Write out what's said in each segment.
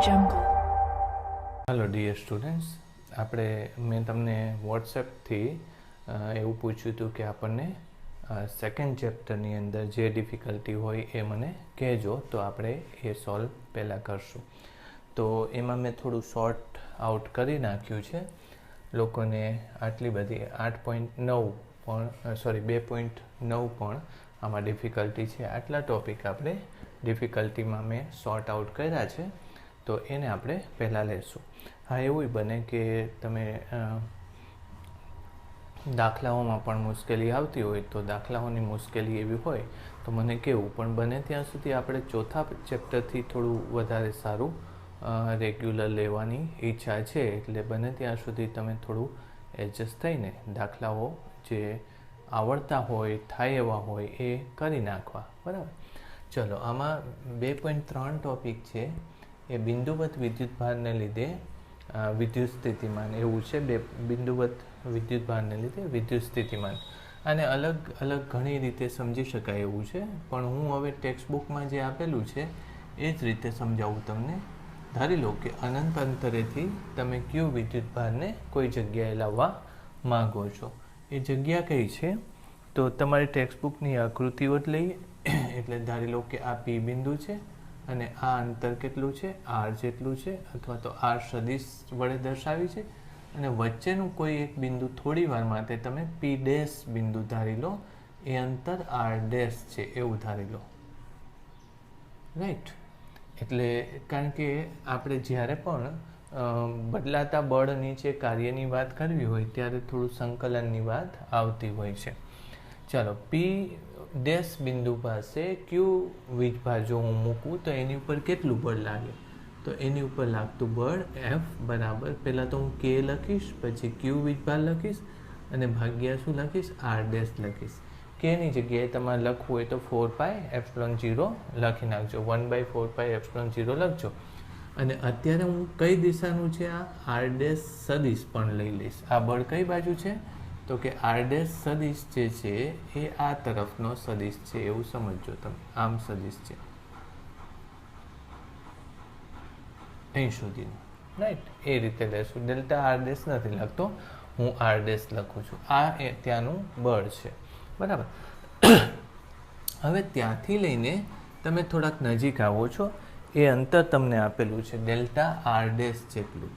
jungle. Hello dear students, મેં તમને વોટ્સએપથી એવું પૂછ્યું હતું કે આપણને સેકન્ડ ચેપ્ટરની અંદર જે ડિફિકલ્ટી હોય એ મને કહેજો, તો આપણે એ સોલ્વ પહેલાં કરશું. તો એમાં મેં થોડું શોર્ટ આઉટ કરી નાખ્યું છે. લોકોને આટલી બધી 8.9 પણ 2.9 પણ આમાં ડિફિકલ્ટી છે. આટલા ટોપિક આપણે ડિફિકલ્ટીમાં મેં શોર્ટ આઉટ કર્યા છે, તો એને આપણે પહેલાં લેશું. હા, એવું બને કે તમે દાખલાઓમાં પણ મુશ્કેલી આવતી હોય, તો દાખલાઓની મુશ્કેલી એવી હોય તો મને કહેવું. પણ બને ત્યાં સુધી આપણે ચોથા ચેપ્ટરથી થોડું વધારે સારું રેગ્યુલર લેવાની ઈચ્છા છે, એટલે બને ત્યાં સુધી તમે થોડું એડજસ્ટ થઈને દાખલાઓ જે આવડતા હોય, થાય એવા હોય એ કરી નાખવા. બરાબર? ચલો, આમાં 2.3 ટોપિક છે. એ બિંદુવત વિદ્યુતભારને લીધે વિદ્યુત સ્થિતિમાન એવું છે. બિંદુવત વિદ્યુતભારને લીધે વિદ્યુત સ્થિતિમાન. આને અલગ અલગ ઘણી રીતે સમજી શકાય એવું છે, પણ હું હવે ટેક્સ્ટબુકમાં જે આપેલું છે એ જ રીતે સમજાવું તમને. ધારી લો કે અનંત અંતરેથી તમે ક્યુ વિદ્યુતભારને કોઈ જગ્યાએ લાવવા માગો છો. એ જગ્યા કઈ છે? તો તમારી ટેક્સ્ટબુકની આકૃતિઓ જ લઈએ. એટલે ધારી લો કે આ પી બિંદુ છે અને આ અંતર કેટલું છે? આર જેટલું છે, અથવા તો આર સદિશ વડે દર્શાવી છે, અને વચ્ચેનું કોઈ એક બિંદુ થોડી વાર માટે તમે પી ડેશ બિંદુ ધારી લો. એ અંતર આર ડેશ છે એવું ધારી લો. રાઈટ? એટલે કારણ કે આપણે જ્યારે પણ બદલાતા બળ નીચે કાર્યની વાત કરવી હોય ત્યારે થોડું સંકલનની વાત આવતી હોય છે. ચાલો, પી ડેશ બિંદુ પાસે ક્યુ વીજભાર જો હું મૂકું તો એની ઉપર કેટલું બળ લાગે? તો એની ઉપર લાગતું બળ F બરાબર, પહેલાં તો હું કે લખીશ, પછી ક્યુ વીજભાર લખીશ, અને ભાગ્યા શું લખીશ? આર ડેશ લખીશ. કેની જગ્યાએ તમારે લખવું હોય તો 4πε0 લખી નાખજો. 1/4πε0 લખજો. અને અત્યારે હું કઈ દિશાનું છે? આ આર ડેશ સદિશ પણ લઈ લઈશ. આ બળ કઈ બાજુ છે? તો કે આર ડેશ સદિશ જે છે એ આ તરફનો સદિશ છે એવું સમજજો તમે. આમ સદિશ છે અહીં સુધીનો. રાઈટ? એ રીતે લેશું. ડેલ્ટા આર ડેશ નથી લખતો, હું આર ડેશ લખું છું. આ એ ત્યાંનું બળ છે. બરાબર? હવે ત્યાંથી લઈને તમે થોડાક નજીક આવો છો. એ અંતર તમને આપેલું છે ડેલ્ટા આર ડેશ જેટલું.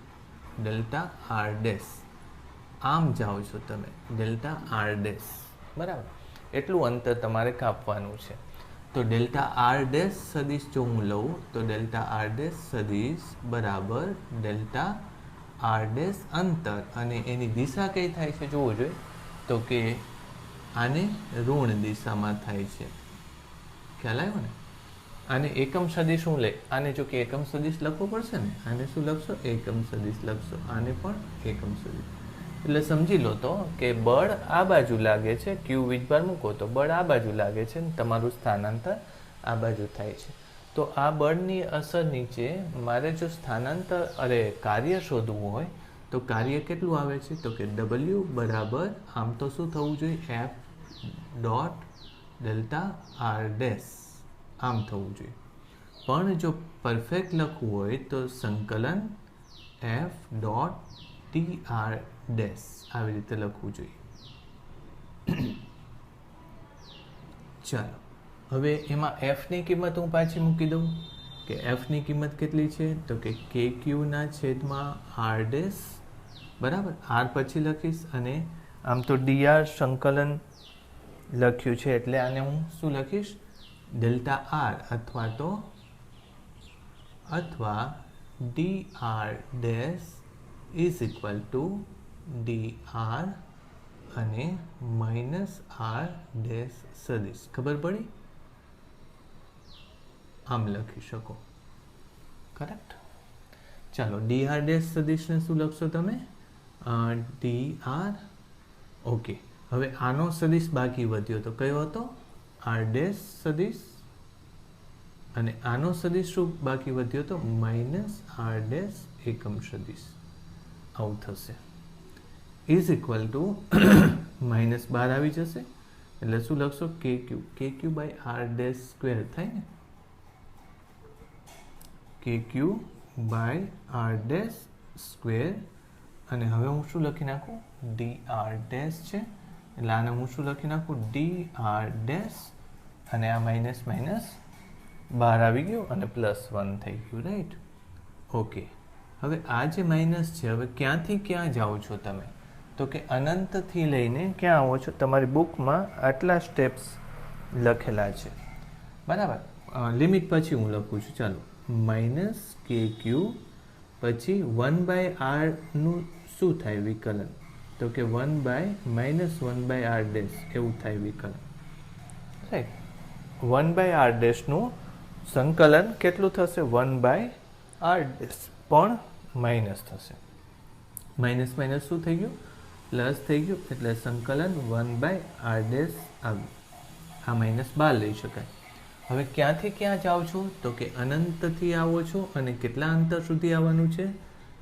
ડેલ્ટા આર ડેશ આમ જાઓ છો તમે, ડેલ્ટા આર ડેશ. બરાબર? એટલું અંતર તમારે કાપવાનું છે. તો ડેલ્ટા આર ડેશ સદિશ જો હું લઉં તો ડેલ્ટા આર ડેશ સદિશ બરાબર ડેલ્ટા આર ડેશ અંતર, અને એની દિશા કઈ થાય છે જોવું જોઈએ. તો કે આને ઋણ દિશામાં થાય છે. ખ્યાલ આવ્યો ને? આને એકમ સદિશ હું લે, આને જો કે એકમ સદિશ લખવું પડશે ને, આને શું લખશો? એકમ સદિશ લખશો. આને પણ એકમ સદિશ. એટલે સમજી લો તો કે બળ આ બાજુ લાગે છે, ક્યુ વીજભાર મૂકો તો બળ આ બાજુ લાગે છે, ને તમારું સ્થાનાંતર આ બાજુ થાય છે. તો આ બળની અસર નીચે મારે જો કાર્ય શોધવું હોય તો કાર્ય કેટલું આવે છે? તો કે W બરાબર આમ તો શું થવું જોઈએ? F dot delta R dash આમ થવું જોઈએ. પણ જો પરફેક્ટ લખવું હોય તો સંકલન F dot T R dash આવી રીતે લખવું જોઈએ. ચાલો, હવે એમાં એફની કિંમત હું પાછી મૂકી દઉં કે એફની કિંમત કેટલી છે? તો કે કે ક્યુના છેદમાં આર ડેશ. બરાબર? આર પછી લખીશ, અને આમ તો ડીઆર સંકલન લખ્યું છે, એટલે આને હું શું લખીશ? ડેલ્ટા આર અથવા d R dash is equal to d R અને માઇનસ આર ડેશ સદિશ. ખબર પડી? આમ લખી શકો. કરેક્ટ? ચાલો, ડી આર ડેશ સદિશને શું લખશો તમે? D R. ઓકે, હવે આનો સદિશ બાકી વધ્યો તો કયો હતો? આર ડેશ સદિશ. અને આનો સદિશ શું બાકી વધ્યો તો? માઇનસ આર ડેશ એકમ સદિશ. આવું થશે. ઇઝ ઇક્વલ ટુ -12 આવી જશે. એટલે શું લખશો? કે ક્યુ બાય આર ડેશ સ્ક્વેર થાય ને? કે ક્યુ બાય આર ડેશ સ્ક્વેર, અને હવે હું શું લખી નાખું, ડી આર ડેશ છે, એટલે આને હું શું લખી નાખું, ડી આર ડેશ, અને આ માઇનસ માઇનસ બહાર આવી ગયું અને +1 થઈ ગયું, રાઈટ. ઓકે, હવે આ જે માઇનસ છે, હવે ક્યાંથી ક્યાં જાઓ છો તમે, તો કે અનંતથી લઈને ક્યાં આવો છો, તમારી બુકમાં આટલા સ્ટેપ્સ લખેલા છે, બરાબર. લિમિટ પછી હું લખું છું, ચાલો, -kq, પછી 1/r નું શું થાય વિકલન, તો કે 1/-1/r ડેશ એવું થાય વિકલન, રાઈટ. 1/r ડેશનું સંકલન કેટલું થશે, 1/r ડેશ, પણ માઇનસ થશે, માઇનસ માઇનસ શું થઈ ગયું, પ્લસ થઈ ગયું, એટલે સંકલન 1/r ડેશ આવ્યું. આ માઇનસ બહાર લઈ શકાય. હવે ક્યાંથી ક્યાં જાઓ છો, તો કે અનંતથી આવો છો, અને કેટલા અંતર સુધી આવવાનું છે,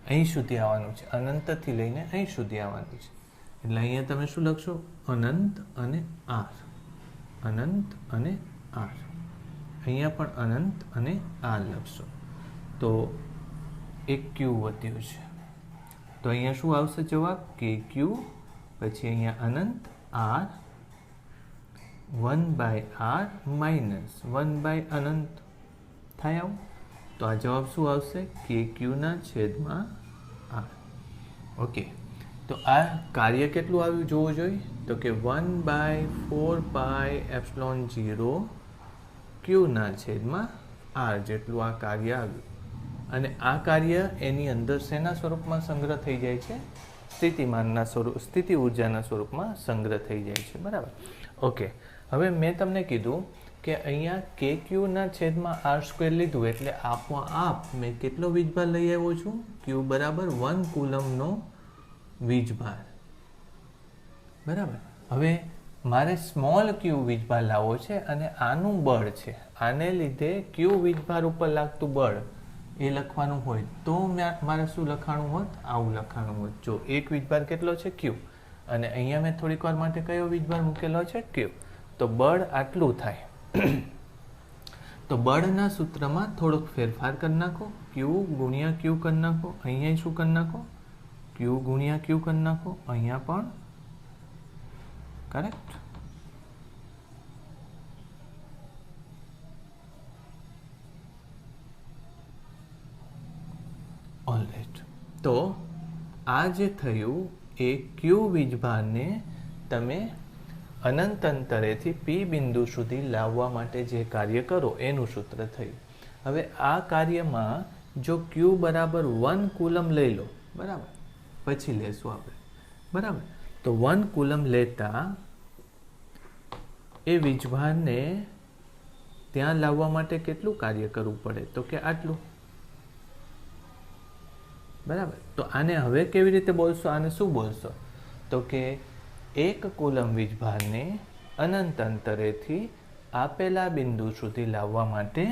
અહીં સુધી આવવાનું છે, અનંતથી લઈને અહીં સુધી આવવાનું છે. એટલે અહીંયા તમે શું લખશો, અનંત અને આર, અનંત અને આર, અહીંયા પણ અનંત અને આર લખશો, તો એક ક્યુ વધ્યું છે, તો અહીંયા શું આવશે જવાબ, કે ક્યુ, પછી અહીંયા અનંત આર, 1/r માઇનસ 1/અનંત થાય આવું, તો આ જવાબ શું આવશે, કે ક્યુના છેદમાં આર. ઓકે, તો આ કાર્ય કેટલું આવ્યું જોવું જોઈએ, તો કે 1/4πε0 ક્યુના છેદમાં આર જેટલું આ કાર્ય આવ્યું. અને આ કાર્ય એની અંદર શેના સ્વરૂપમાં સંગ્રહ થઈ જાય છે, સ્થિતિમાનના સ્વરૂપ, સ્થિતિ ઉર્જાના સ્વરૂપમાં સંગ્રહ થઈ જાય છે, બરાબર. ઓકે, હવે મેં તમને કીધું કે અહીંયા કે ક્યુના છેદમાં આર સ્ક્વેર લીધું, એટલે આપોઆપ મેં કેટલો વીજભાર લઈ આવ્યો છું, ક્યુ બરાબર 1 કુલમનો વીજભાર, બરાબર. હવે મારે સ્મોલ ક્યુ વીજભાર લાવવો છે, અને આનું બળ છે, આને લીધે ક્યુ વીજભાર ઉપર લાગતું બળ એ લખવાનું હોય, તો મારે શું લખાણું હોત, આવું લખાણું હોત. જો એક વીજભાર કેટલો છે, ક્યુ, અને અહીંયા મેં થોડીક વાર માટે કયો વીજભાર મૂકેલો છે, ક્યુ, તો બળ આટલું થાય. તો બળના સૂત્રમાં થોડોક ફેરફાર કરી નાખો, ક્યુ ગુણ્યા ક્યુ કરી નાખો, અહીંયા શું કરી નાખો, ક્યુ ગુણ્યા ક્યુ કરી નાખો, અહીંયા પણ, કરેક્ટ. ઓલરાઈટ, તો આ જે થયું એ ક્યુ વીજભારને તમે અનંત અંતરેથી પી બિંદુ સુધી લાવવા માટે જે કાર્ય કરો એનું સૂત્ર થયું. હવે આ કાર્યમાં જો ક્યુ બરાબર 1 કુલમ લઈ લો, બરાબર, પછી લેશું આપણે, બરાબર. તો 1 કુલમ લેતા એ વીજભારને ત્યાં લાવવા માટે કેટલું કાર્ય કરવું પડે, તો કે આટલું, બરાબર. તો આને હવે કેવી રીતે બોલશો, આને શું બોલશો, તો કે 1 કુલમ વીજભારને અનંત અંતરેથી આપેલા બિંદુ સુધી લાવવા માટે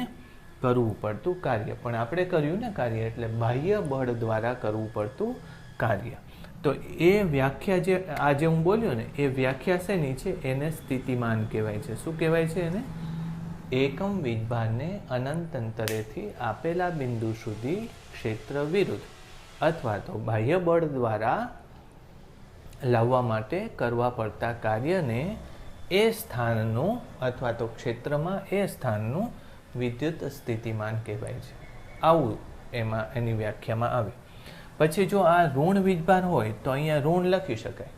કરવું પડતું કાર્ય. પણ આપણે કર્યું ને કાર્ય, એટલે બાહ્ય બળ દ્વારા કરવું પડતું કાર્ય. તો એ વ્યાખ્યા જે આજે હું બોલ્યો ને, એ વ્યાખ્યા શેની છે, એને સ્થિતિમાન કહેવાય છે. શું કહેવાય છે એને, એકમ વીજભારને અનંત અંતરેથી આપેલા બિંદુ સુધી ક્ષેત્ર વિરુદ્ધ અથવા તો બાહ્ય બળ દ્વારા લાવવા માટે કરવા પડતા કાર્યને એ સ્થાનનું અથવા તો ક્ષેત્રમાં એ સ્થાનનું વિદ્યુત સ્થિતિમાન કહેવાય છે. આવું એમાં એની વ્યાખ્યામાં આવે. પછી જો આ ઋણ વીજભાર હોય તો અહીંયા ઋણ લખી શકાય,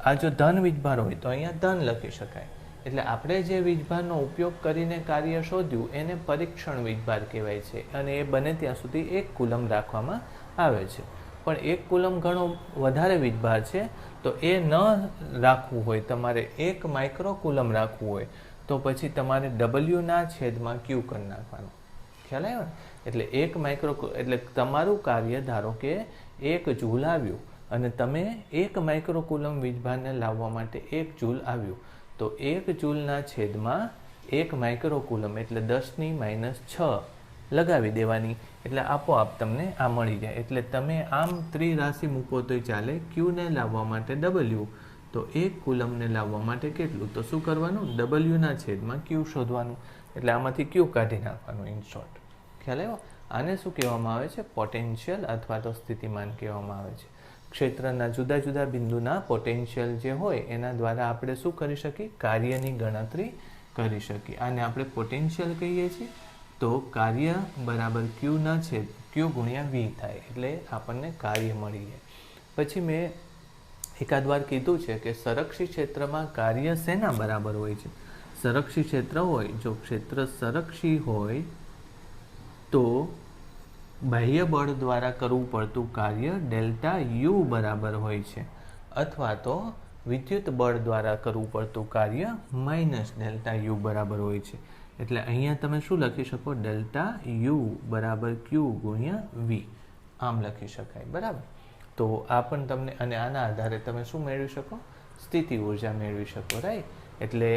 આ જો ધન વીજભાર હોય તો અહીંયા ધન લખી શકાય. એટલે આપણે જે વીજભારનો ઉપયોગ કરીને કાર્ય શોધ્યું એને પરીક્ષણ વીજભાર કહેવાય છે, અને એ બને ત્યાં સુધી 1 કુલમ રાખવામાં આવે છે. પણ 1 કુલમ ઘણો વધારે વીજભાર છે, તો એ ન રાખવું હોય, તમારે 1 માઇક્રો કુલમ રાખવું હોય, તો પછી તમારે ડબલ્યુના છેદમાં ક્યુ કરી નાખવાનું. ખ્યાલ આવ્યો ને? એટલે 1 માઇક્રો, એટલે તમારું કાર્ય ધારો કે 1 જૂલ આવ્યું, અને તમે 1 માઇક્રો કુલમ વીજભારને લાવવા માટે 1 જૂલ આવ્યું, તો 1 જૂલના છેદમાં 1 માઇક્રો કુલમ એટલે 10⁻6 લગાવી દેવાની, એટલે આપોઆપ તમને આ મળી જાય. એટલે તમે આમ ત્રિરાશિ મૂકો તો ચાલે. ક્યુને લાવવા માટે ડબલ્યુ, તો 1 કુલમને લાવવા માટે કેટલું, તો શું કરવાનું, ડબલ્યુના છેદમાં ક્યુ શોધવાનું. એટલે આમાંથી ક્યુ કાઢી નાખવાનું, ઇન શોર્ટ. ખ્યાલ આવ્યો? આને શું કહેવામાં આવે છે? પોટેન્શિયલ અથવા તો સ્થિતિમાન કહેવામાં આવે છે. ક્ષેત્રના જુદા જુદા બિંદુના પોટેન્શિયલ જે હોય એના દ્વારા આપણે શું કરી શકીએ? કાર્યની ગણતરી કરી શકીએ. આને આપણે પોટેન્શિયલ કહીએ છીએ. તો કાર્ય બરાબર ક્યુના છેદ ક્યુ ગુણ્યા વી થાય એટલે આપણને કાર્ય મળી જાય. પછી મેં એકાદ વાર કીધું છે કે સંરક્ષી ક્ષેત્રમાં કાર્ય શેના બરાબર હોય છે? સંરક્ષી ક્ષેત્ર હોય, જો ક્ષેત્ર સંરક્ષી હોય તો બાહ્ય બળ દ્વારા કરવું પડતું કાર્ય ડેલ્ટા યુ બરાબર હોય છે, અથવા તો વિદ્યુત બળ દ્વારા કરવું પડતું કાર્ય માઇનસ ડેલ્ટા યુ બરાબર હોય છે. એટલે અહીંયા તમે શું લખી શકો? ડેલ્ટા યુ બરાબર ક્યુ ગુણ્યા વી આમ લખી શકાય. બરાબર. તો આ પણ તમને, અને આના આધારે તમે શું મેળવી શકો? સ્થિતિ ઉર્જા મેળવી શકો. રાઈટ. એટલે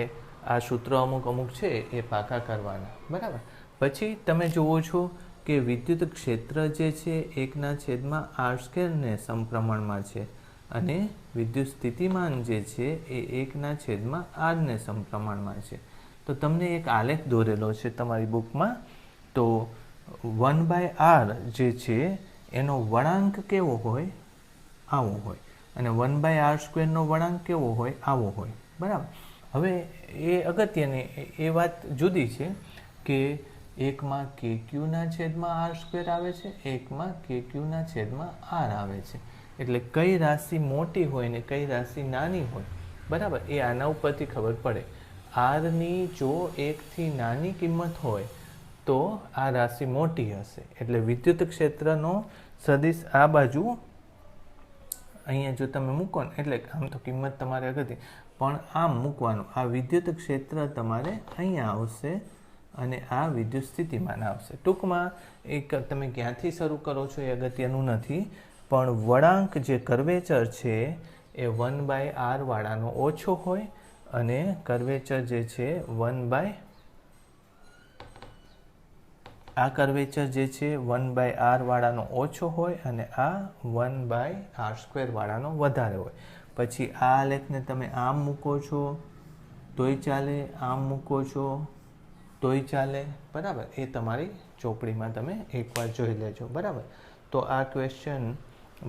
આ સૂત્ર અમુક છે એ પાકા કરવાના. બરાબર. પછી તમે જુઓ છો કે વિદ્યુત ક્ષેત્ર જે છે 1/r² ને સમપ્રમાણમાં છે અને વિદ્યુત સ્થિતિમાન જે છે એ 1/r ને સમપ્રમાણમાં છે. તો તમને એક આલેખ દોરેલો છે તમારી બુકમાં. તો 1/r જે છે એનો વળાંક કેવો હોય? આવો હોય. અને 1/r² નો વળાંક કેવો હોય? આવો હોય. બરાબર. હવે એ અગત્યની એ વાત જુદી છે કે 1/kq/r² આવે છે, 1/kq/r આવે છે. એટલે કઈ રાશિ મોટી હોય ને કઈ રાશિ નાની હોય, બરાબર, એ આના ઉપરથી ખબર પડે. આરની જો 1 થી નાની કિંમત હોય તો આ રાશિ મોટી હશે. એટલે વિદ્યુત ક્ષેત્રનો સદિશ આ બાજુ અહીંયા જો તમે મૂકો ને, એટલે આમ તો કિંમત તમારે અગત્ય, પણ આમ મૂકવાનું. આ વિદ્યુત ક્ષેત્ર તમારે અહીંયા આવશે અને આ વિદ્યુત સ્થિતિમાન આવશે. ટૂંકમાં એક તમે ક્યાંથી શરૂ કરો છો એ અગત્યનું નથી, પણ વળાંક જે કર્વેચર છે એ 1/r વાળાનો ઓછો હોય અને કર્વેચર જે છે આ કર્વેચર જે છે 1/r વાળાનો ઓછો હોય અને આ 1/r² વાળાનો વધારે હોય. પછી આ આલેખને તમે આમ મૂકો છો તોય ચાલે, આમ મૂકો છો તોય ચાલે. બરાબર. એ તમારી ચોપડીમાં તમે એકવાર જોઈ લેજો. બરાબર. તો આ ક્વેશ્ચન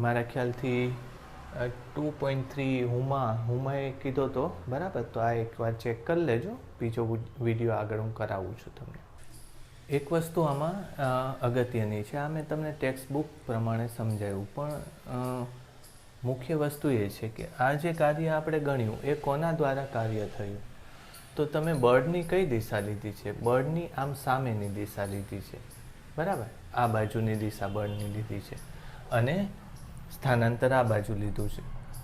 મારા ખ્યાલથી 2.3 હુમાએ કીધો હતો. બરાબર. તો આ એકવાર ચેક કરી લેજો. બીજો વિડીયો આગળ હું કરાવું છું તમને. એક વસ્તુ આમાં અગત્યની છે, આ મેં તમને ટેક્સ્ટ બુક પ્રમાણે સમજાવ્યું, પણ મુખ્ય વસ્તુ એ છે કે આ જે કાર્ય આપણે ગણ્યું એ કોના દ્વારા કાર્ય થયું? તો તમે બળની કઈ દિશા લીધી છે? બળની આમ સામેની દિશા લીધી છે. બરાબર. આ બાજુની દિશા બળની લીધી છે અને સ્થાનાંતર આ બાજુ લીધું છે.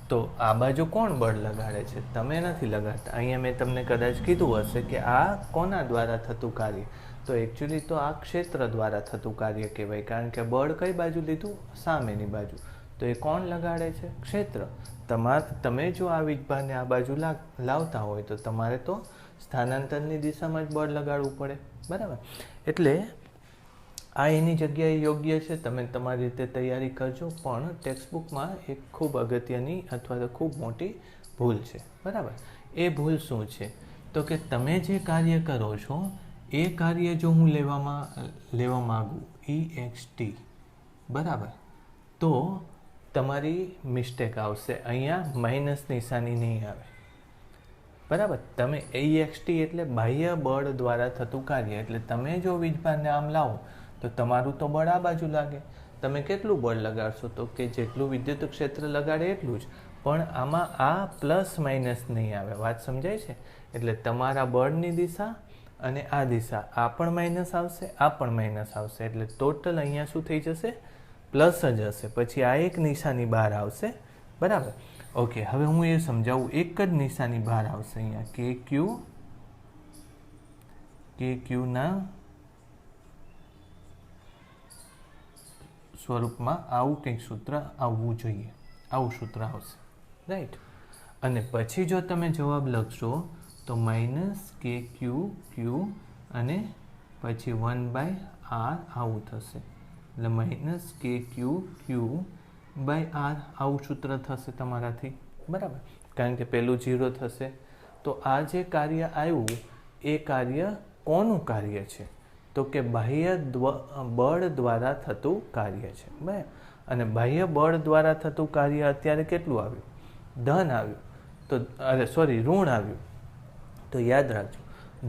તો આ બાજુ કોણ બળ લગાડે છે? તમે નથી લગાડતા. અહીંયા મેં તમને કદાચ કીધું હશે કે આ કોના દ્વારા થતું કાર્ય? તો એકચ્યુઅલી તો આ ક્ષેત્ર દ્વારા થતું કાર્ય કહેવાય, કારણ કે બળ કઈ બાજુ લીધું? સામેની બાજુ. તો એ કોણ લગાડે છે? ક્ષેત્ર. તમે જો આ વીજભારને આ બાજુ લાવતા હોય તો તમારે તો સ્થાનાંતરની દિશામાં જ બળ લગાડવું પડે. બરાબર. એટલે આ એની જગ્યાએ યોગ્ય છે. તમે તમારી રીતે તૈયારી કરજો, પણ ટેક્સ્ટબુકમાં એક ખૂબ અગત્યની અથવા તો ખૂબ મોટી ભૂલ છે. બરાબર. એ ભૂલ શું છે? તો કે તમે જે કાર્ય કરો છો એ કાર્ય જો હું લેવા માગું EXT, બરાબર, તો તમારી મિસ્ટેક આવશે. અહીંયા માઇનસ નિશાની નહીં આવે. બરાબર. તમે EXT એટલે બાહ્ય બળ દ્વારા થતું કાર્ય. એટલે તમે જો વીજભારને આમ લાવો તો તમારું તો બળ આ બાજુ લાગે. તમે કેટલું બળ લગાડશો? તો કે જેટલું વિદ્યુત ક્ષેત્ર લગાડે એટલું જ. પણ આમાં આ પ્લસ માઇનસ નહીં આવે. વાત સમજાય છે? એટલે તમારા બળની દિશા અને આ દિશા, આ પણ માઇનસ આવશે, આ પણ માઇનસ આવશે. એટલે ટોટલ અહીંયા શું થઈ જશે? પ્લસ જ હશે. પછી આ એક નિશાની બહાર આવશે. બરાબર. ઓકે. હવે હું એ સમજાવું. એક જ નિશાની બહાર આવશે અહીંયા KQ ના સ્વરૂપમાં આવું કંઈક સૂત્ર આવવું જોઈએ. આવું સૂત્ર આવશે. રાઈટ. અને પછી જો તમે જવાબ લખશો તો -KQ અને પછી 1/r આવું થશે. એટલે -KQ/r આવું સૂત્ર થશે તમારાથી. બરાબર. કારણ કે પેલું 0 થશે. તો આ જે કાર્ય આવ્યું એ કાર્ય કોનું કાર્ય છે? તો કે બાહ્ય બળ દ્વારા થતું કાર્ય છે, બરાબર. અને બાહ્ય બળ દ્વારા થતું કાર્ય અત્યારે કેટલું આવ્યું? ધન આવ્યું. તો ઋણ આવ્યું. તો યાદ રાખજો,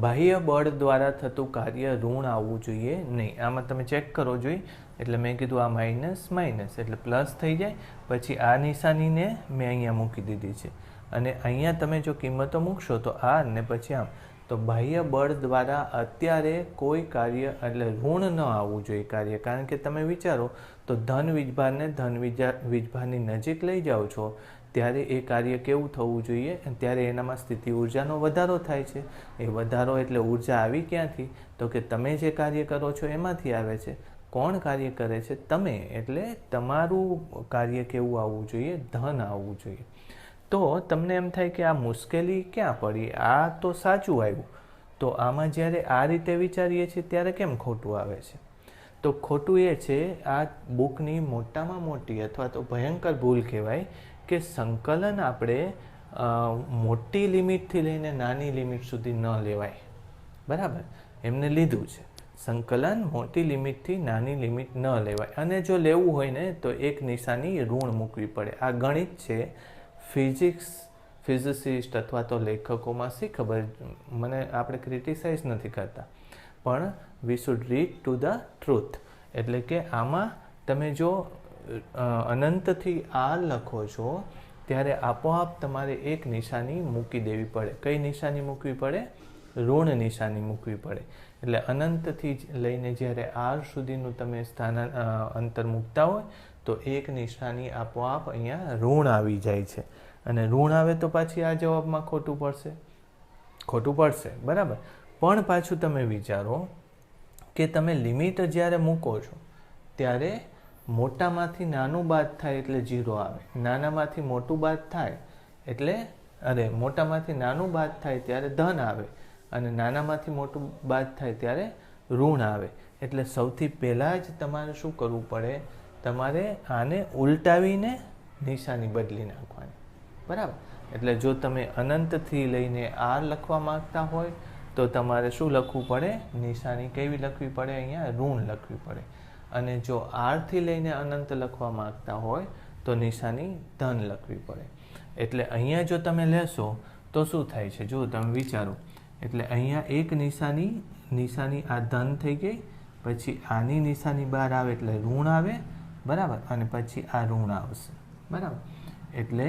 બાહ્ય બળ દ્વારા થતું કાર્ય ઋણ આવવું જોઈએ નહીં. આમાં તમે ચેક કરો જોઈએ. એટલે મેં કીધું આ માઇનસ માઇનસ એટલે પ્લસ થઈ જાય. પછી આ નિશાનીને મેં અહીંયા મૂકી દીધી છે, અને અહીંયા તમે જો કિંમતો મૂકશો તો આ ને પછી આમ. તો બાહ્ય બળ દ્વારા અત્યારે કોઈ કાર્ય એટલે ઋણ ન આવવું જોઈએ કાર્ય. કારણ કે તમે વિચારો તો ધન વીજભારને ધન વીજભારની નજીક લઈ જાઓ છો ત્યારે એ કાર્ય કેવું થવું જોઈએ? ત્યારે એનામાં સ્થિતિ ઉર્જાનો વધારો થાય છે. એ વધારો એટલે ઉર્જા આવી ક્યાંથી? તો કે તમે જે કાર્ય કરો છો એમાંથી આવે છે. કોણ કાર્ય કરે છે? તમે. એટલે તમારું કાર્ય કેવું આવવું જોઈએ? ધન આવવું જોઈએ. તો તમને એમ થાય કે આ મુશ્કેલી ક્યાં પડી? આ તો સાચું આવ્યું. તો આમાં જ્યારે આ રીતે વિચારીએ છીએ ત્યારે કેમ ખોટું આવે છે? તો ખોટું એ છે, આ બુકની મોટામાં મોટી અથવા તો ભયંકર ભૂલ કહેવાય કે સંકલન આપણે મોટી લિમિટથી લઈને નાની લિમિટ સુધી ન લેવાય, બરાબર. એમને લીધું છે સંકલન મોટી લિમિટથી નાની લિમિટ ન લેવાય. અને જો લેવું હોય ને તો એક નિશાની ઋણ મૂકવી પડે. આ ગણિત છે. ફિઝિસિસ્ટ અથવા તો લેખકોમાં શી ખબર, મને આપણે ક્રિટિસાઇઝ નથી કરતા, પણ we should read to the truth. એટલે કે આમાં તમે જો અનંતથી આર લખો છો ત્યારે આપોઆપ તમારે એક નિશાની મૂકી દેવી પડે. કઈ નિશાની મૂકવી પડે? ઋણ નિશાની મૂકવી પડે. એટલે અનંતથી લઈને જ્યારે આર સુધીનું તમે અંતર મૂકતા હોય તો એક નિશાની આપોઆપ અહીંયા ઋણ આવી જાય છે. અને ઋણ આવે તો પાછી આ જવાબમાં ખોટું પડશે, બરાબર. પણ પાછું તમે વિચારો કે તમે લિમિટ જ્યારે મૂકો છો ત્યારે મોટામાંથી નાનું બાદ થાય એટલે 0 આવે. નાનામાંથી મોટું બાદ થાય એટલે મોટામાંથી નાનું બાદ થાય ત્યારે ધન આવે, અને નાનામાંથી મોટું બાદ થાય ત્યારે ઋણ આવે. એટલે સૌથી પહેલાં જ તમારે શું કરવું પડે? તમારે આને ઉલટાવીને નિશાની બદલી નાખવાની, બરાબર. એટલે જો તમે અનંતથી લઈને આર લખવા માંગતા હોય તો તમારે શું લખવું પડે? નિશાની કેવી લખવી પડે? અહીંયા ઋણ લખવી પડે. અને જો આરથી લઈને અનંત લખવા માંગતા હોય તો નિશાની ધન લખવી પડે. એટલે અહીંયા જો તમે લેશો તો શું થાય છે? જો તમે વિચારો, એટલે અહીંયા એક નિશાની આ ધન થઈ ગઈ. પછી આની નિશાની બહાર આવે એટલે ઋણ આવે, બરાબર. અને પછી આ ઋણ આવશે, બરાબર. એટલે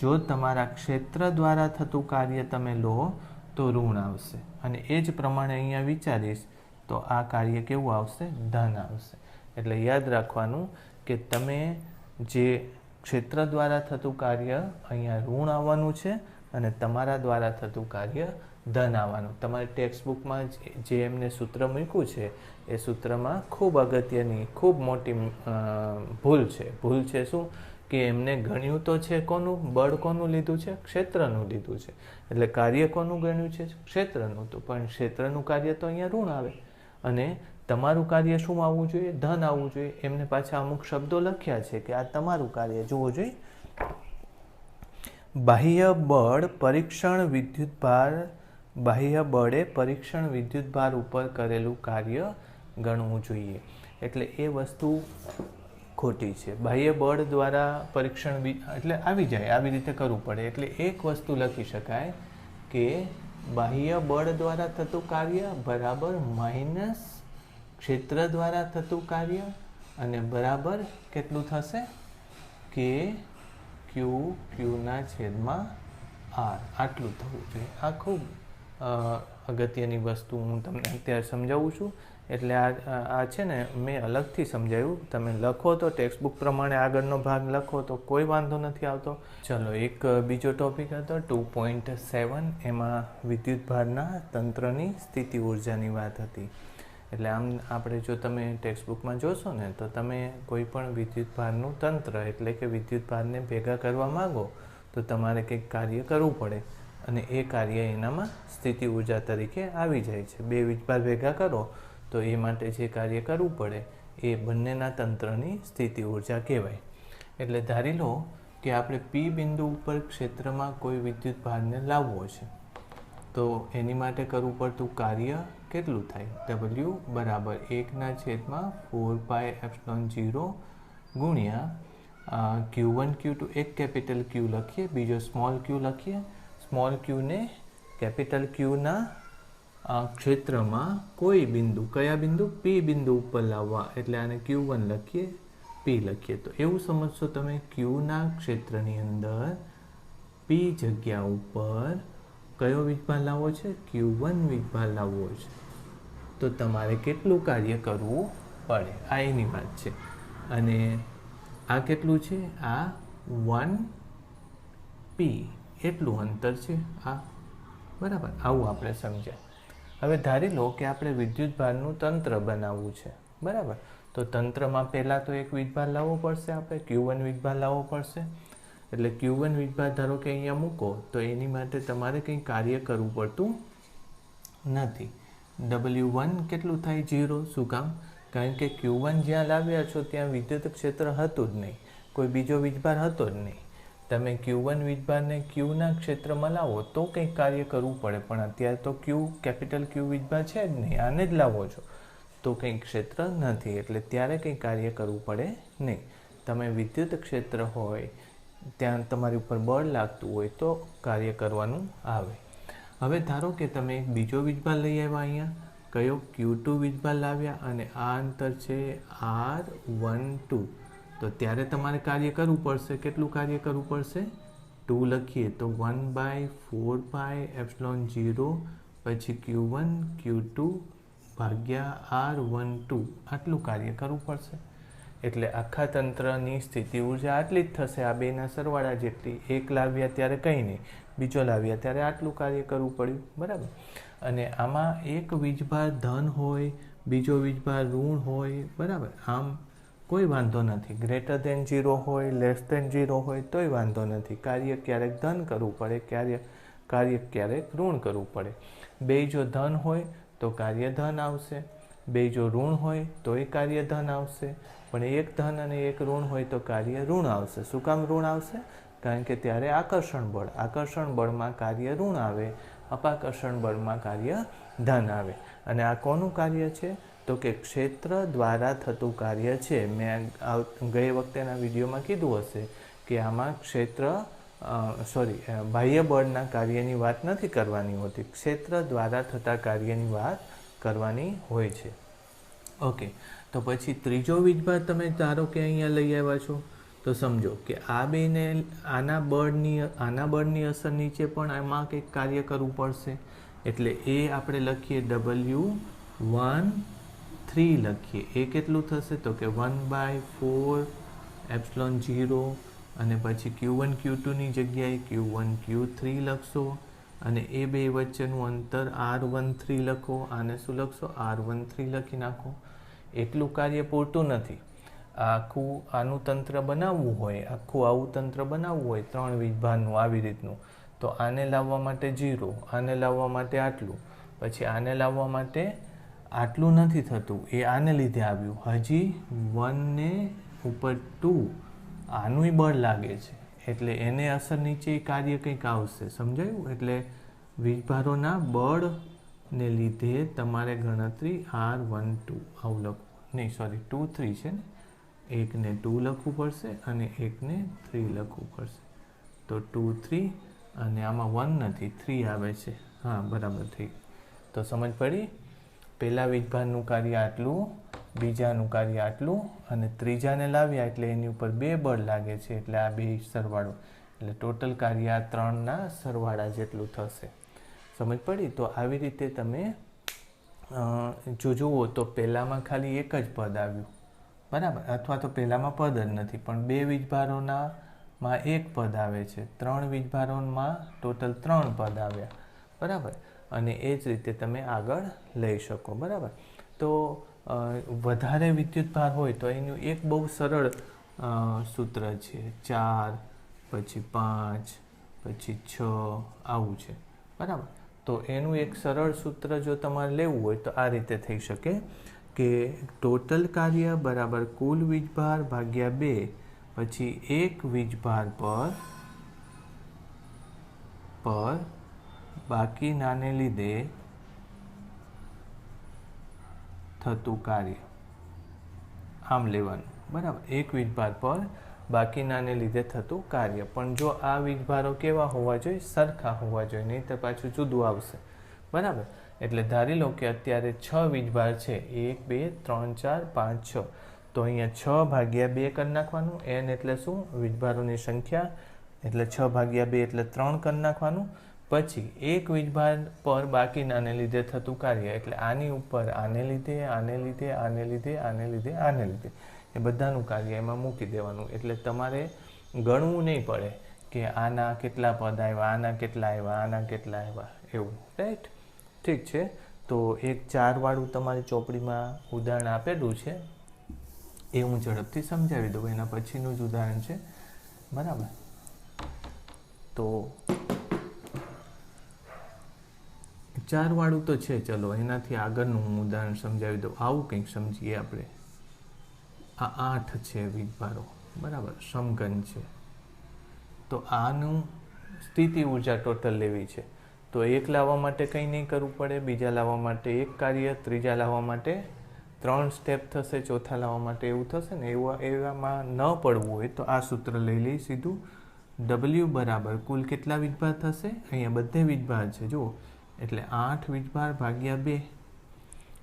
જો તમારા ક્ષેત્ર દ્વારા થતું કાર્ય તમે લો તો ઋણ આવશે. અને એ જ પ્રમાણે અહીંયા વિચારીશ તો આ કાર્ય કેવું આવશે? ધન આવશે. એટલે યાદ રાખવાનું કે તમે જે ક્ષેત્ર દ્વારા થતું કાર્ય અહીંયા ઋણ આવવાનું છે અને તમારા દ્વારા થતું કાર્ય ધન આવવાનું. તમારી ટેક્સ્ટ બુકમાં જે એમને સૂત્ર મૂક્યું છે એ સૂત્રમાં ખૂબ અગત્યની ખૂબ મોટી ભૂલ છે. શું કે એમને ગણ્યું તો છે કોનું? બળ કોનું લીધું છે? ક્ષેત્રનું લીધું છે. એટલે કાર્ય કોનું ગણ્યું છે? ક્ષેત્રનું. તો પણ ક્ષેત્રનું કાર્ય તો અહીંયા ઋણ આવે, અને તમારું કાર્ય શું આવવું જોઈએ? ધન આવવું જોઈએ. એમને પાછા અમુક શબ્દો લખ્યા છે કે આ તમારું કાર્ય જોવું જોઈએ. બાહ્ય બળે પરીક્ષણ વિદ્યુતભાર ઉપર કરેલું કાર્ય ગણવું જોઈએ. એટલે એ વસ્તુ ખોટી છે. બાહ્ય બળ દ્વારા પરીક્ષણ એટલે આવી જાય, આવી રીતે કરવું પડે. એટલે એક વસ્તુ લખી શકાય કે બાહ્ય બળ દ્વારા થતું કાર્ય બરાબર માઇનસ ક્ષેત્ર દ્વારા થતું કાર્ય, અને બરાબર કેટલું થશે? કે ક્યુના છેદમાં આર. આટલું થવું જોઈએ. આ ખૂબ અગત્યની વસ્તુ હું તમને અત્યારે સમજાવું છું. એટલે આ છે ને મેં અલગથી સમજાવ્યું. તમે લખો તો ટેક્સ્ટ બુક પ્રમાણે આગળનો ભાગ લખો તો કોઈ વાંધો નથી આવતો. ચલો, એક બીજો ટોપિક હતો 2.7. એમાં વિદ્યુતભારના તંત્રની સ્થિતિ ઉર્જાની વાત હતી. એટલે આમ આપણે જો તમે ટેક્સ્ટ બુકમાં જોશો ને તો તમે કોઈ પણ વિદ્યુતભારનું તંત્ર એટલે કે વિદ્યુતભારને ભેગા કરવા માંગો તો તમારે કંઈક કાર્ય કરવું પડે, અને એ કાર્ય એનામાં સ્થિતિ ઉર્જા તરીકે આવી જાય છે. બે વીજભાર ભેગા કરો તો એ માટે જે કાર્ય કરવું પડે એ બંનેના તંત્રની સ્થિતિ ઉર્જા કહેવાય. એટલે ધારી લો કે આપણે પી બિંદુ ઉપર ક્ષેત્રમાં કોઈ વિદ્યુતભારને લાવવો છે, તો એની માટે કરવું પડતું કાર્ય કેટલું થાય? W બરાબર 1/4πε0 ગુણ્યા Q1 Q2, એક કેપિટલ Q લખીએ, બીજો સ્મોલ Q લખીએ. સ્મોલ Qને કેપિટલ Qના ક્ષેત્રમાં કોઈ બિંદુ, કયા બિંદુ? P બિંદુ ઉપર લાવવા, એટલે આને Q1 લખીએ, P લખીએ. તો એવું સમજશો તમે, Qના ક્ષેત્રની અંદર P જગ્યા ઉપર કયો વીજભાર લાવવો છે? Q1 વીજભાર લાવવો છે. તો તમારે કેટલું કાર્ય કરવું પડે, આ એની વાત છે. અને આ કેટલું છે? આ 1P એટલું અંતર છે આ, બરાબર. આવું આપણે સમજ્યા. હવે ધારી લો કે આપણે વિદ્યુતભારનું તંત્ર બનાવવું છે, બરાબર. તો તંત્રમાં પહેલાં તો એક વીજભાર લાવવો પડશે, આપણે Q1 વીજભાર લાવવો પડશે. એટલે Q1 વીજભાર ધારો કે અહીંયા મૂકો, તો એની માટે તમારે કંઈ કાર્ય કરવું પડતું નથી. W1 કેટલું થાય? 0. શું કામ? કારણ કે Q1 જ્યાં લાવ્યા છો ત્યાં વિદ્યુત ક્ષેત્ર હતું જ નહીં, કોઈ બીજો વીજભાર હતો જ નહીં. તમે Q1 વીજભારને Qના ક્ષેત્રમાં લાવો તો કંઈક કાર્ય કરવું પડે, પણ અત્યારે તો કેપિટલ Q વીજભાર છે જ નહીં, આને જ લાવો છો તો કંઈ ક્ષેત્ર નથી, એટલે ત્યારે કંઈ કાર્ય કરવું પડે નહીં. તમે વિદ્યુત ક્ષેત્ર હોય ત્યાં તમારી ઉપર બળ લાગતું હોય તો કાર્ય કરવાનું આવે. હવે ધારો કે તમે એક બીજો વીજભાર લઈ આવ્યા, અહીંયા કયો? Q2 વીજભાર લાવ્યા, અને આ અંતર છે R12. તો ત્યારે તમારે કાર્ય કરવું પડશે. કેટલું કાર્ય કરવું પડશે? 2 લખીએ તો 1/4πε0 પછી Q1 Q2 ભાગ્યા R12, આટલું કાર્ય કરવું પડશે. એટલે આખા તંત્રની સ્થિતિ ઊર્જા આટલી જ થશે, આ બેના સરવાળા જેટલી. એક લાવ્યા ત્યારે કંઈ નહીં, બીજો લાવ્યા ત્યારે આટલું કાર્ય કરવું પડ્યું, બરાબર. અને આમાં એક વીજભાર ધન હોય, બીજો વીજભાર ઋણ હોય, બરાબર. આમ કોઈ વાંધો નથી. ગ્રેટર દેન 0 હોય, લેસ દેન 0 હોય તોય વાંધો નથી. કાર્ય ક્યારેક ધન કરવું પડે, કાર્ય ક્યારેક ઋણ કરવું પડે. બે જો ધન હોય તો કાર્ય ધન આવશે, બે જો ઋણ હોય તોય કાર્ય ધન આવશે, પણ એક ધન અને એક ઋણ હોય તો કાર્ય ઋણ આવશે. શું કામ ઋણ આવશે? કારણ કે ત્યારે આકર્ષણ બળમાં કાર્ય ઋણ આવે, અપાકર્ષણ બળમાં કાર્ય ધન આવે. અને આ કોનું કાર્ય છે? તો કે ક્ષેત્ર દ્વારા થતું કાર્ય છે. મેં ગઈ વખતેના વિડીયોમાં કીધું હશે કે આમાં બાહ્ય બળના કાર્યની વાત નથી કરવાની હોતી, ક્ષેત્ર દ્વારા થતા કાર્યની વાત કરવાની હોય છે. ઓકે, તો પછી ત્રીજો વીજભાર તમે ધારો કે અહીંયા લઈ આવ્યા છો, તો સમજો કે આ બેને આના બળની અસર નીચે પણ આમાં કંઈક કાર્ય કરવું પડશે. એટલે એ આપણે લખીએ W13 લખીએ. એ કેટલું થશે? તો કે 1/4πε0, અને પછી Q1 Q2ની જગ્યાએ Q1 Q3 લખશો, અને એ બે વચ્ચેનું અંતર R13 લખો. આને શું લખશો? R13 લખી નાખો. એટલું કાર્ય પૂરતું નથી. આનું તંત્ર બનાવવું હોય, આવું તંત્ર બનાવવું હોય 3 વીજભારનું આવી રીતનું, તો આને લાવવા માટે 0, આને લાવવા માટે આટલું, પછી આને લાવવા માટે આટલું નથી થતું, એ આને લીધે આવ્યું. હજી 1 ને ઉપર 2 આનુંય બળ લાગે છે, એટલે એને અસર નીચે કાર્ય કંઈક આવશે. સમજાયું? એટલે વીજભારોના બળને લીધે તમારે ગણતરી R12 આવું લખવું નહીં, 2 3 છે ને, એકને 2 લખવું પડશે અને એકને 3 લખવું પડશે. તો 2 3, અને આમાં 1 નથી, 3 આવે છે. હા, બરાબર થઈ. તો સમજ પડી? પહેલા વીજભારનું કાર્ય આટલું, બીજાનું કાર્ય આટલું, અને ત્રીજાને લાવ્યા એટલે એની ઉપર 2 બળ લાગે છે, એટલે આ 2 સરવાળો, એટલે ટોટલ કાર્ય આ 3ના સરવાળા જેટલું થશે. સમજ પડી? તો આવી રીતે તમે જો જુઓ તો પહેલામાં ખાલી એક જ પદ આવ્યું, બરાબર, અથવા તો પહેલામાં પદ જ નથી, પણ 2 વીજભારોમાં એક પદ આવે છે, 3 વીજભારોમાં ટોટલ 3 પદ આવ્યા, બરાબર. અને એ જ રીતે તમે આગળ લઈ શકો, બરાબર. તો વધારે વિદ્યુતભાર હોય તો એનું એક બહુ સરળ સૂત્ર છે, 4 પછી 5 પછી 6 આવું છે, બરાબર. તો એનું એક સરળ સૂત્ર જો તમારે લેવું હોય તો આ રીતે થઈ શકે કે ટોટલ કાર્ય બરાબર કુલ વીજભાર ભાગ્યા 2, પછી એક વીજભાર પર બાકીનાને લીધે થતું કાર્ય આમ લેવાનું, બરાબર. એક વીજભાર પર બાકીનાને લીધે થતું કાર્ય. પણ જો આ વીજભારો કેવા હોવા જોઈએ? સરખા હોવા જોઈએ, નહીં તો પાછું જુદું આવશે, બરાબર. એટલે ધારી લો કે અત્યારે 6 વીજભાર છે, 1 2 3 4 5 6. તો અહીંયા 6 ભાગ્યા 2 કરી નાખવાનું. n એટલે શું? વીજભારોની સંખ્યા. એટલે 6 ભાગ્યા 2 એટલે 3 કરી નાખવાનું. પછી એક વીજભાર પર બાકીનાને લીધે થતું કાર્ય, એટલે આની ઉપર આને લીધે, આને લીધે, આને લીધે, આને લીધે, આને લીધે, એ બધાનું કાર્ય એમાં મૂકી દેવાનું. એટલે તમારે ગણવું નહીં પડે કે આના કેટલા પદ આવ્યા, આના કેટલા આવ્યા, આના કેટલા આવ્યા, એવું. રાઈટ? ઠીક છે. તો એક 4 વાળું તમારી ચોપડીમાં ઉદાહરણ આપેલું છે, એ હું ઝડપથી સમજાવી દઉં. એના પછીનું જ ઉદાહરણ છે, બરાબર. તો 4 વાળું તો છે, ચલો એનાથી આગળનું હું ઉદાહરણ સમજાવી દઉં. આવું કંઈક સમજીએ આપણે. આ 8 છે વીજભારો, બરાબર, સમઘન છે. તો આનું સ્થિતિ ઉર્જા ટોટલ લેવી છે. તો એક લાવવા માટે કંઈ નહીં કરવું પડે, બીજા લાવવા માટે એક કાર્ય, ત્રીજા લાવવા માટે 3 સ્ટેપ થશે, ચોથા લાવવા માટે એવું થશે ને. એવામાં ન પડવું હોય તો આ સૂત્ર લઈ લઈ સીધું. W બરાબર કુલ કેટલા વીજભાર થશે? અહીંયા બધે વીજભાર છે જુઓ, એટલે 8 વીજભાર ભાગ્યા 2.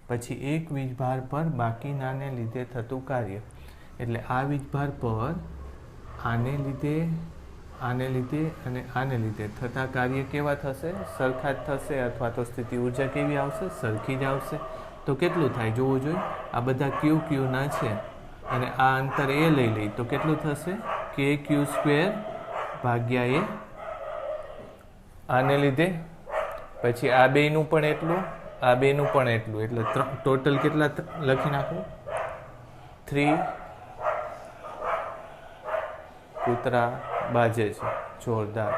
પછી એક વીજભાર પર બાકીનાને લીધે થતું કાર્ય, એટલે આ વીજભાર પર આને લીધે, આને લીધે અને આને લીધે થતા કાર્ય કેવા થશે? સરખા જ થશે, અથવા તો સ્થિતિ ઉર્જા કેવી આવશે? સરખી જ આવશે. તો કેટલું થાય જોવું જોઈએ. આ બધા ક્યુ ના છે અને આ અંતર એ લઈ લઈ તો કેટલું થશે? KQ² ભાગ્યા a. આને લીધે પછી આ બેયનું પણ એટલું, આ બેયનું પણ એટલું, એટલે ટોટલ કેટલા લખી નાખું? 3. કૂતરા બાજે છે જોરદાર.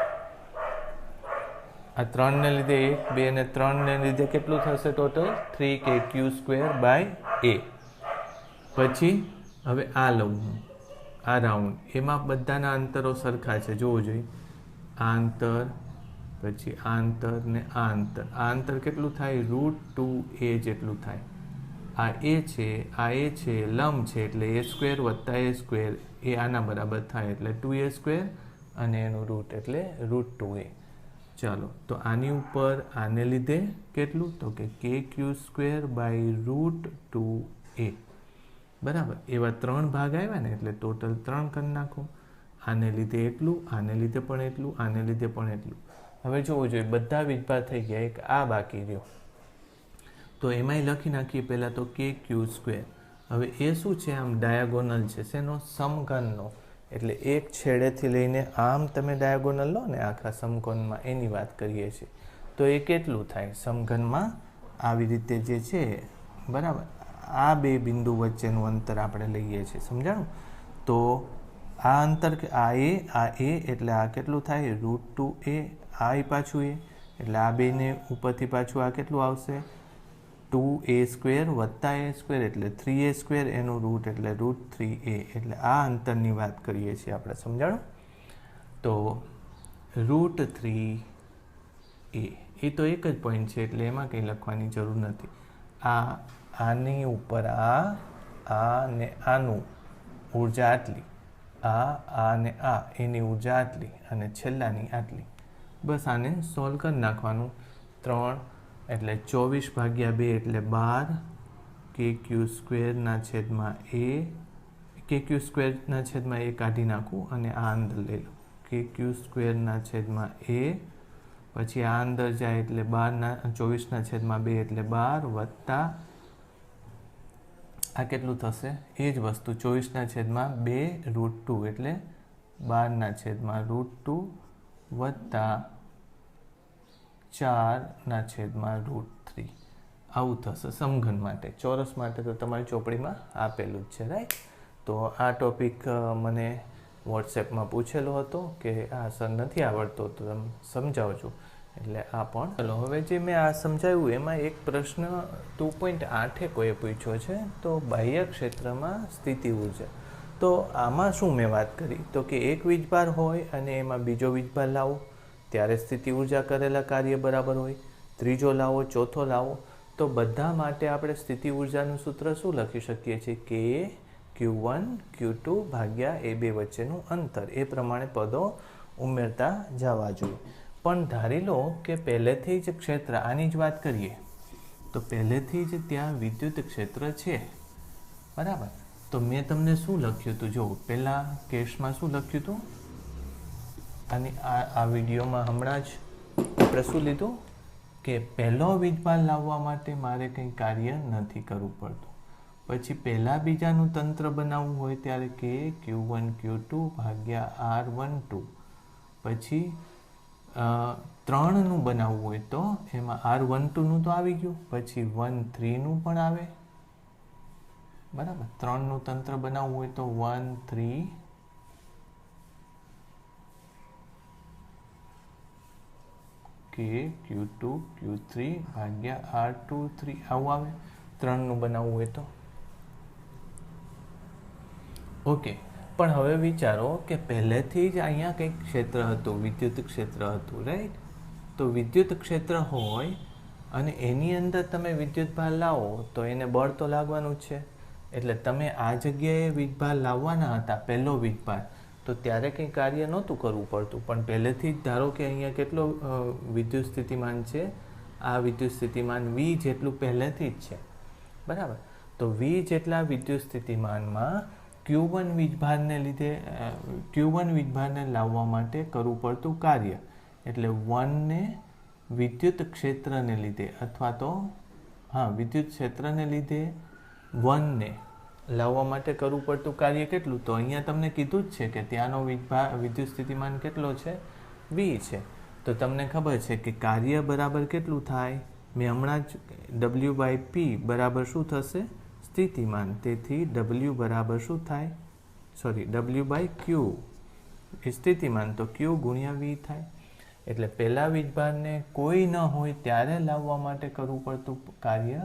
આ 3 ને લીધે 1 2 અને 3 ને લીધે કેટલું થશે ટોટલ? 3KQ² by a. પછી હવે આ લઉં હું, આ રાઉન્ડ, એમાં બધાના અંતરો સરખા છે જોવું જોઈએ. આ અંતર, પછી આ અંતર ને આ અંતર. આ અંતર કેટલું થાય? √2a જેટલું થાય. આ a છે, આ a છે, લંબ છે, એટલે a² વત્તા a², એ આના બરાબર થાય, એટલે 2a² અને એનું રૂટ એટલે √2a. ચાલો, તો આની ઉપર આને લીધે કેટલું? તો કે KQ² બાય √2a, બરાબર. એવા 3 ભાગ આવ્યા ને, એટલે ટોટલ 3 કરી નાખો. આને લીધે એટલું, આને લીધે પણ એટલું, આને લીધે પણ એટલું. હવે જોવું જોઈએ, બધા વીજભાર થઈ ગયા, એક આ બાકી રહ્યો. તો એમાંય લખી નાખીએ પહેલાં તો KQ². હવે એ શું છે? આમ ડાયાગોનલ છે. શેનો? સમઘનનો. એટલે એક છેડેથી લઈને આમ તમે ડાયાગોનલ લો ને આખા સમકોણમાં, એની વાત કરીએ છીએ. તો એ કેટલું થાય સમઘનમાં? આવી રીતે જે છે, બરાબર, આ બે બિંદુ વચ્ચેનું અંતર આપણે લઈએ છીએ, સમજાણું? તો આ અંતર, આ a, એટલે આ કેટલું થાય? √2a. આ પાછું a, એટલે આ બેને ઉપરથી પાછું આ કેટલું આવશે? 2a² વત્તા a², એટલે 3a², એનું રૂટ એટલે √3a. એટલે આ અંતરની વાત કરીએ છીએ આપણે, સમજાણું? તો √3a એ તો એક જ પોઈન્ટ છે, એટલે એમાં કંઈ લખવાની જરૂર નથી. આની ઉપર આ ને આનું ઉર્જા આટલી, આ ને આ એની ઉર્જા આટલી, અને છેલ્લાની આટલી. બસ આને સોલ્વ કરી નાખવાનું. 3 એટલે 24 ભાગ્યા 2 એટલે 12. KQ² ના છેદમાં a, KQ² ના છેદમાં a કાઢી નાખું અને આ અંદર લઈ લો. KQ² ના છેદમાં a, પછી આ અંદર જાય એટલે 24 ના છેદમાં 2 એટલે 12 વત્તા આ કેટલું થશે? એ જ વસ્તુ 24 ના છેદમાં 2 √2 એટલે 12 ના છેદમાં √2 વત્તા 4 ના છેદમાં √3. આવું થશે સમઘન માટે. ચોરસ માટે તો તમારી ચોપડીમાં આપેલું જ છે, રાઈટ? તો આ ટોપિક મને વોટ્સએપમાં પૂછેલો હતો કે આ સર નથી આવડતો તો તમે સમજાવજો, એટલે આ પણ. ચલો, હવે જે મેં આ સમજાવ્યું એમાં એક પ્રશ્ન 2.8 કોઈએ પૂછ્યો છે. તો બાહ્ય ક્ષેત્રમાં સ્થિતિ ઉર્જા. તો આમાં શું મેં વાત કરી? તો કે એક વીજભાર હોય અને એમાં બીજો વીજભાર લાવો ત્યારે સ્થિતિ ઉર્જા કરેલા કાર્ય બરાબર હોય. ત્રીજો લાવો, ચોથો લાવો તો બધા માટે આપણે સ્થિતિ ઉર્જાનું સૂત્ર શું લખી શકીએ છીએ કે Q1 Q2 ભાગ્યા એ બે વચ્ચેનું અંતર. એ પ્રમાણે પદો ઉમેરતા જવા જોઈએ. પણ ધારી લો કે પહેલેથી જ ક્ષેત્ર, આની જ વાત કરીએ તો પહેલેથી જ ત્યાં વિદ્યુત ક્ષેત્ર છે, બરાબર. તો મેં તમને શું લખ્યું હતું? જો પહેલા કેસમાં શું લખ્યું હતું, અને આ વિડીયોમાં હમણાં જ આપણે શું લીધું કે પહેલો વીજભાર લાવવા માટે મારે કંઈ કાર્ય નથી કરવું પડતું. પછી પહેલા બીજાનું તંત્ર બનાવવું હોય ત્યારે કે Q1 Q2 ભાગ્યા R12. પછી 3નું બનાવવું હોય તો એમાં R12નું તો આવી ગયું, પછી 1 3નું પણ આવે, બરાબર. 3નું તંત્ર બનાવવું હોય તો 1 3 કે Q2 Q3 ભાગ્યા R23 આવું આવે 3નું બનાવવું હોય તો. ઓકે, પણ હવે વિચારો કે પહેલેથી જ અહીંયા કંઈક ક્ષેત્ર હતું, વિદ્યુત ક્ષેત્ર હતું, રાઈટ. તો વિદ્યુત ક્ષેત્ર હોય અને એની અંદર તમે વિદ્યુતભાર લાવો તો એને બળ તો લાગવાનું જ છે. એટલે તમે આ જગ્યાએ વીજભાર લાવવાના હતા, પહેલો વીજભાર, તો ત્યારે કંઈ કાર્ય નહોતું કરવું પડતું. પણ પહેલેથી જ ધારો કે અહીંયા કેટલો વિદ્યુત સ્થિતિમાન છે, આ વિદ્યુત સ્થિતિમાન V જેટલું પહેલેથી જ છે, બરાબર. તો V જેટલા વિદ્યુત સ્થિતિમાનમાં Q1 વીજભારને લાવવા માટે કરવું પડતું કાર્ય, એટલે 1ને વિદ્યુત ક્ષેત્રને લીધે, અથવા તો વિદ્યુત ક્ષેત્રને લીધે 1ને લાવવા માટે કરવું પડતું કાર્ય કેટલું? તો અહીંયા તમને કીધું જ છે કે ત્યાંનો વિદ્યુત સ્થિતિમાન કેટલો છે? V છે. તો તમને ખબર છે કે કાર્ય બરાબર કેટલું થાય? મેં હમણાં જ W/P બરાબર શું થશે? સ્થિતિમાન. તેથી W બરાબર શું થાય? W/Q એ સ્થિતિમાન, તો Q ગુણ્યા V થાય. એટલે પહેલા વીજભારને કોઈ ન હોય ત્યારે લાવવા માટે કરવું પડતું કાર્ય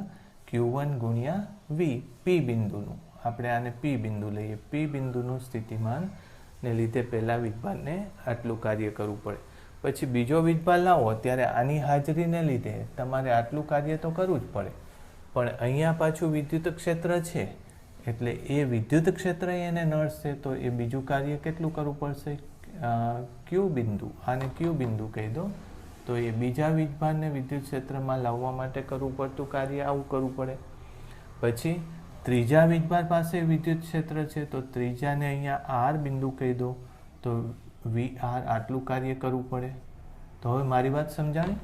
Q1 ગુણ્યા V, P બિંદુનું. આપણે આને P બિંદુ લઈએ. P બિંદુનું સ્થિતિમાન ને લીધે પહેલા વીજભારને આટલું કાર્ય કરવું પડે. પછી બીજો વીજભાર લાવો ત્યારે આની હાજરીને લીધે તમારે આટલું કાર્ય તો કરવું જ પડે. પણ અહીંયા પાછું વિદ્યુત ક્ષેત્ર છે, એટલે એ વિદ્યુત ક્ષેત્ર એને નડશે, તો એ બીજું કાર્ય કેટલું કરવું પડશે? Q બિંદુ. આને Q બિંદુ કહી દો. તો એ બીજા વીજભારને વિદ્યુત ક્ષેત્રમાં લાવવા માટે કરવું પડતું કાર્ય આવું કરવું પડે. પછી ત્રીજા વીજભાર પાસે વિદ્યુત ક્ષેત્ર છે, તો ત્રીજાને અહીંયા R બિંદુ કહી દો. તો VR આટલું કાર્ય કરવું પડે. તો હવે મારી વાત સમજાણી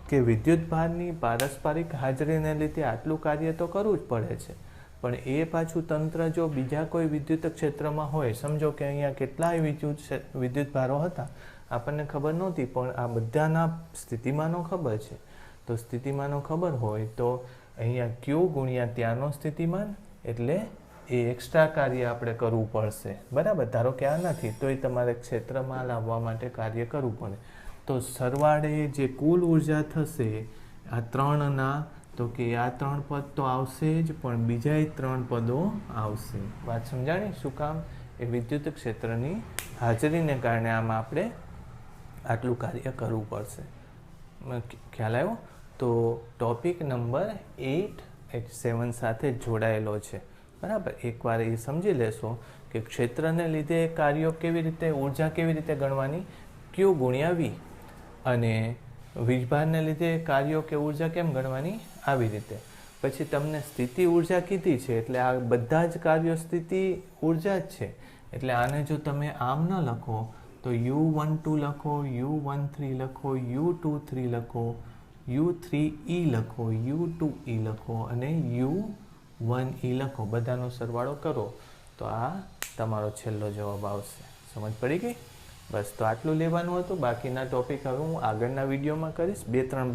કે વિદ્યુતભારની પારસ્પરિક હાજરીને લીધે આટલું કાર્ય તો કરવું જ પડે છે. પણ એ પાછું તંત્ર જો બીજા કોઈ વિદ્યુત ક્ષેત્રમાં હોય, સમજો કે અહીંયા કેટલાય વિદ્યુતભારો હતા, આપણને ખબર નહોતી, પણ આ બધાના સ્થિતિમાનો ખબર છે. તો સ્થિતિમાનો ખબર હોય તો અહીંયા Q ગુણ્યા ત્યાંનો સ્થિતિમાન, એટલે એ એક્સ્ટ્રા કાર્ય આપણે કરવું પડશે, બરાબર. ધારો કે આ નથી તોય તમારે ક્ષેત્રમાં લાવવા માટે કાર્ય કરવું પડે. તો સરવાળે જે કુલ ઉર્જા થશે આ 3ના, તો કે આ 3 પદ તો આવશે જ, પણ બીજા 3 પદો આવશે. વાત સમજાણી? શું કામ? એ વિદ્યુત ક્ષેત્રની હાજરીને કારણે આમાં આપણે આટલું કાર્ય કરવું પડશે. ખ્યાલ આવ્યો? તો ટોપિક નંબર 8 સાથે જોડાયેલો છે, બરાબર. એકવાર એ સમજી લેશો કે ક્ષેત્રને લીધે કાર્યો કેવી રીતે, ઉર્જા કેવી રીતે ગણવાની, Q ગુણ્યા V, અને વીજભારને લીધે કાર્યો કે ઉર્જા કેમ ગણવાની, આવી રીતે. પછી તમને સ્થિતિ ઉર્જા કીધી છે, એટલે આ બધા જ કાર્યો સ્થિતિ ઉર્જા જ છે. એટલે આને જો તમે આમ ન લખો તો U12 લખો, U13 લખો, U23 લખો, U3E લખો, U2E લખો અને U1E લખો. બધાનો સરવાળો કરો તો આ તમારો છેલ્લો જવાબ આવશે. સમજ પડી ગઈ? બસ, તો આટલું લેવાનું હતું. બાકીના ટોપિક હવે હું આગળના વિડીયોમાં કરીશ. 2-3